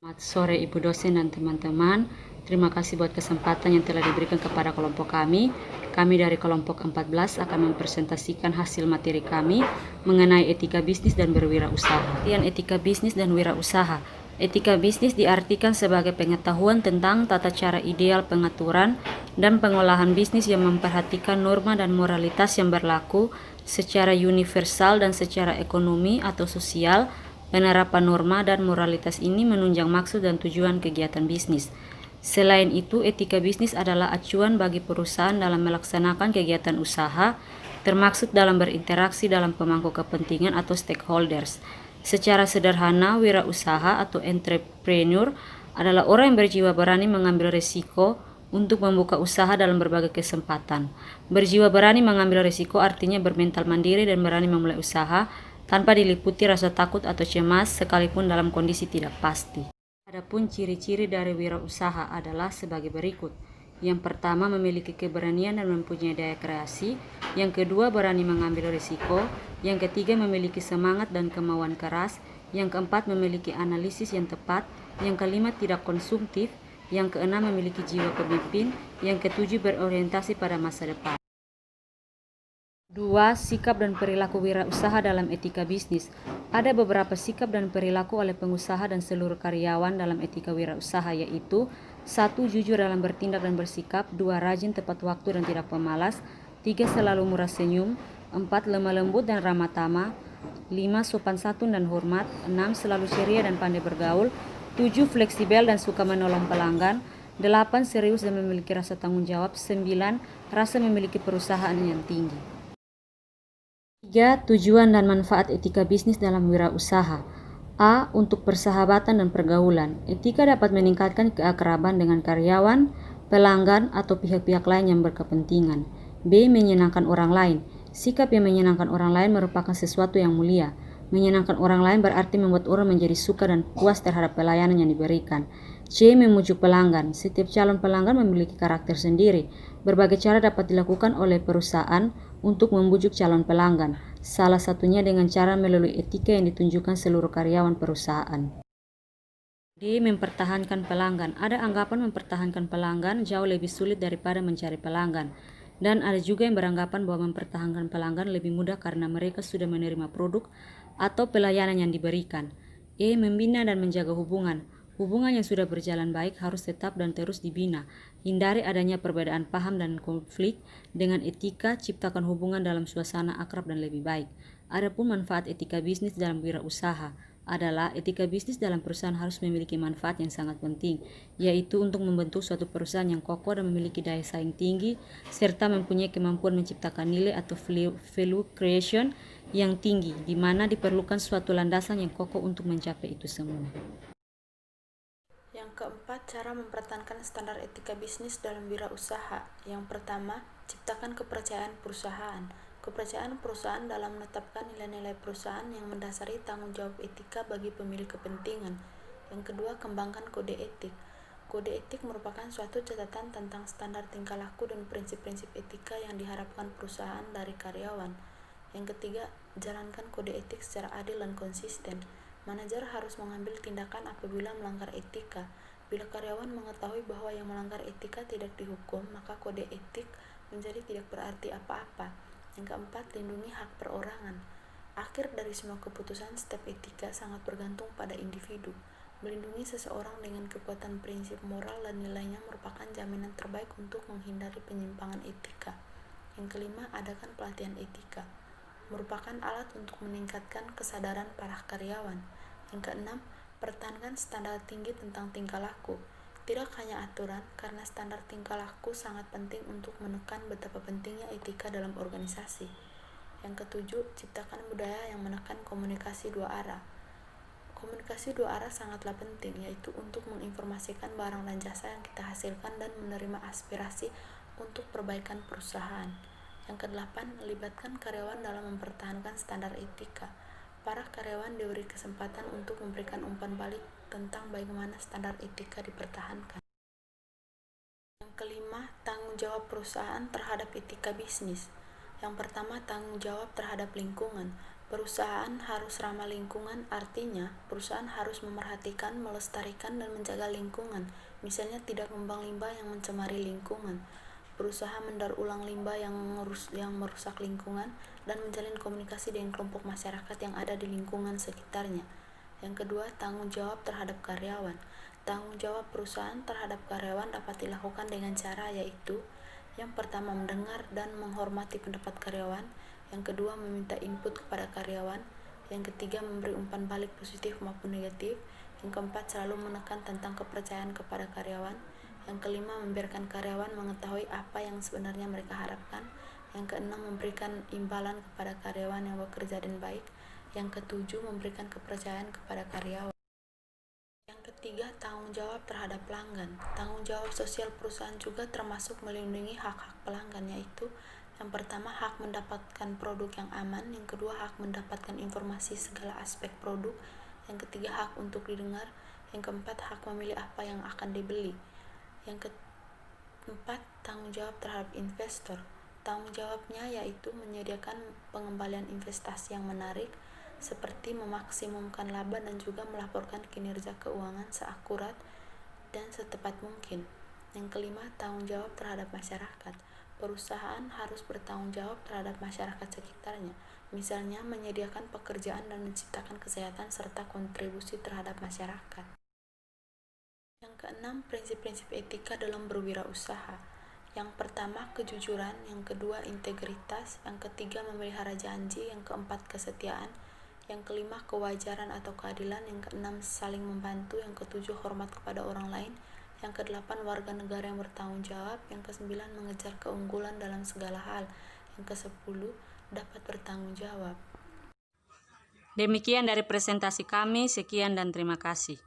Selamat sore Ibu dosen dan teman-teman. Terima kasih buat kesempatan yang telah diberikan kepada kelompok kami. Kami dari kelompok 14 akan mempresentasikan hasil materi kami mengenai etika bisnis dan berwirausaha. Etika bisnis dan wirausaha. Etika bisnis diartikan sebagai pengetahuan tentang tata cara ideal pengaturan dan pengolahan bisnis yang memperhatikan norma dan moralitas yang berlaku secara universal dan secara ekonomi atau sosial. Penerapan norma dan moralitas ini menunjang maksud dan tujuan kegiatan bisnis. Selain itu, etika bisnis adalah acuan bagi perusahaan dalam melaksanakan kegiatan usaha, termasuk dalam berinteraksi dalam pemangku kepentingan atau stakeholders. Secara sederhana, wirausaha atau entrepreneur adalah orang yang berjiwa berani mengambil risiko untuk membuka usaha dalam berbagai kesempatan. Berjiwa berani mengambil risiko artinya bermental mandiri dan berani memulai usaha tanpa diliputi rasa takut atau cemas sekalipun dalam kondisi tidak pasti. Adapun ciri-ciri dari wirausaha adalah sebagai berikut. Yang pertama, memiliki keberanian dan mempunyai daya kreasi. Yang kedua, berani mengambil risiko. Yang ketiga, memiliki semangat dan kemauan keras. Yang keempat, memiliki analisis yang tepat. Yang kelima, tidak konsumtif. Yang keenam, memiliki jiwa pemimpin. Yang ketujuh, berorientasi pada masa depan. 2. Sikap dan perilaku wirausaha dalam etika bisnis. Ada beberapa sikap dan perilaku oleh pengusaha dan seluruh karyawan dalam etika wirausaha, yaitu 1. Jujur dalam bertindak dan bersikap. 2. Rajin, tepat waktu dan tidak pemalas. 3. Selalu murah senyum. 4. Lemah lembut dan ramah tamah. 5. Sopan santun dan hormat. 6. Selalu ceria dan pandai bergaul. 7. Fleksibel dan suka menolong pelanggan. 8. Serius dan memiliki rasa tanggung jawab. 9. Rasa memiliki perusahaan yang tinggi. 3. Tujuan dan manfaat etika bisnis dalam wirausaha. A. Untuk persahabatan dan pergaulan. Etika dapat meningkatkan keakraban dengan karyawan, pelanggan, atau pihak-pihak lain yang berkepentingan. B. Menyenangkan orang lain. Sikap yang menyenangkan orang lain merupakan sesuatu yang mulia. Menyenangkan orang lain berarti membuat orang menjadi suka dan puas terhadap pelayanan yang diberikan. C. Memujuk pelanggan. Setiap calon pelanggan memiliki karakter sendiri. Berbagai cara dapat dilakukan oleh perusahaan untuk membujuk calon pelanggan. Salah satunya dengan cara melalui etika yang ditunjukkan seluruh karyawan perusahaan. D. Mempertahankan pelanggan. Ada anggapan mempertahankan pelanggan jauh lebih sulit daripada mencari pelanggan. Dan ada juga yang beranggapan bahwa mempertahankan pelanggan lebih mudah karena mereka sudah menerima produk atau pelayanan yang diberikan. E. Membina dan menjaga hubungan. Hubungan yang sudah berjalan baik harus tetap dan terus dibina. Hindari adanya perbedaan paham dan konflik. Dengan etika, ciptakan hubungan dalam suasana akrab dan lebih baik. Adapun manfaat etika bisnis dalam wirausaha adalah etika bisnis dalam perusahaan harus memiliki manfaat yang sangat penting, yaitu untuk membentuk suatu perusahaan yang kokoh dan memiliki daya saing tinggi, serta mempunyai kemampuan menciptakan nilai atau value creation yang tinggi, di mana diperlukan suatu landasan yang kokoh untuk mencapai itu semua. Yang keempat, cara mempertahankan standar etika bisnis dalam wirausaha. Yang pertama, ciptakan kepercayaan perusahaan. Kepercayaan perusahaan dalam menetapkan nilai-nilai perusahaan yang mendasari tanggung jawab etika bagi pemilik kepentingan. Yang kedua, kembangkan kode etik. Kode etik merupakan suatu catatan tentang standar tingkah laku dan prinsip-prinsip etika yang diharapkan perusahaan dari karyawan. Yang ketiga, jalankan kode etik secara adil dan konsisten. Manajer harus mengambil tindakan apabila melanggar etika. Bila karyawan mengetahui bahwa yang melanggar etika tidak dihukum, maka kode etik menjadi tidak berarti apa-apa. Yang keempat, lindungi hak perorangan. Akhir dari semua keputusan step etika sangat bergantung pada individu. Melindungi seseorang dengan kekuatan prinsip moral dan nilainya merupakan jaminan terbaik untuk menghindari penyimpangan etika. Yang kelima, adakan pelatihan etika. Merupakan alat untuk meningkatkan kesadaran para karyawan. Yang keenam, pertahankan standar tinggi tentang tingkah laku. Tidak hanya aturan, karena standar tingkah laku sangat penting untuk menekan betapa pentingnya etika dalam organisasi. Yang ketujuh, ciptakan budaya yang menekan komunikasi dua arah. Komunikasi dua arah sangatlah penting, yaitu untuk menginformasikan barang dan jasa yang kita hasilkan dan menerima aspirasi untuk perbaikan perusahaan. Yang kedelapan, libatkan karyawan dalam mempertahankan standar etika. Para karyawan diberi kesempatan untuk memberikan umpan balik tentang bagaimana standar etika dipertahankan. Yang kelima, tanggung jawab perusahaan terhadap etika bisnis. Yang pertama, tanggung jawab terhadap lingkungan. Perusahaan harus ramah lingkungan, artinya perusahaan harus memerhatikan, melestarikan, dan menjaga lingkungan. Misalnya tidak membuang limbah yang mencemari lingkungan. Berusaha mendaur ulang limbah yang merusak lingkungan, dan menjalin komunikasi dengan kelompok masyarakat yang ada di lingkungan sekitarnya. Yang kedua, tanggung jawab terhadap karyawan. Tanggung jawab perusahaan terhadap karyawan dapat dilakukan dengan cara yaitu: yang pertama, mendengar dan menghormati pendapat karyawan. Yang kedua, meminta input kepada karyawan. Yang ketiga, memberi umpan balik positif maupun negatif. Yang keempat, selalu menekan tentang kepercayaan kepada karyawan. Yang kelima, membiarkan karyawan mengetahui apa yang sebenarnya mereka harapkan. Yang keenam, memberikan imbalan kepada karyawan yang bekerja dengan baik. Yang ketujuh, memberikan kepercayaan kepada karyawan. Yang ketiga, tanggung jawab terhadap pelanggan. Tanggung jawab sosial perusahaan juga termasuk melindungi hak-hak pelanggan, yaitu: yang pertama, hak mendapatkan produk yang aman. Yang kedua, hak mendapatkan informasi segala aspek produk. Yang ketiga, hak untuk didengar. Yang keempat, hak memilih apa yang akan dibeli. Yang keempat, tanggung jawab terhadap investor. Tanggung jawabnya yaitu menyediakan pengembalian investasi yang menarik, seperti memaksimumkan laba dan juga melaporkan kinerja keuangan seakurat dan setepat mungkin. Yang kelima, tanggung jawab terhadap masyarakat. Perusahaan harus bertanggung jawab terhadap masyarakat sekitarnya, misalnya menyediakan pekerjaan dan menciptakan kesehatan serta kontribusi terhadap masyarakat. Yang keenam, prinsip-prinsip etika dalam berwirausaha. Yang pertama, kejujuran. Yang kedua, integritas. Yang ketiga, memelihara janji. Yang keempat, kesetiaan. Yang kelima, kewajaran atau keadilan. Yang keenam, saling membantu. Yang ketujuh, hormat kepada orang lain. Yang kedelapan, warga negara yang bertanggung jawab. Yang kesembilan, mengejar keunggulan dalam segala hal. Yang kesepuluh, dapat bertanggung jawab. Demikian dari presentasi kami, sekian dan terima kasih.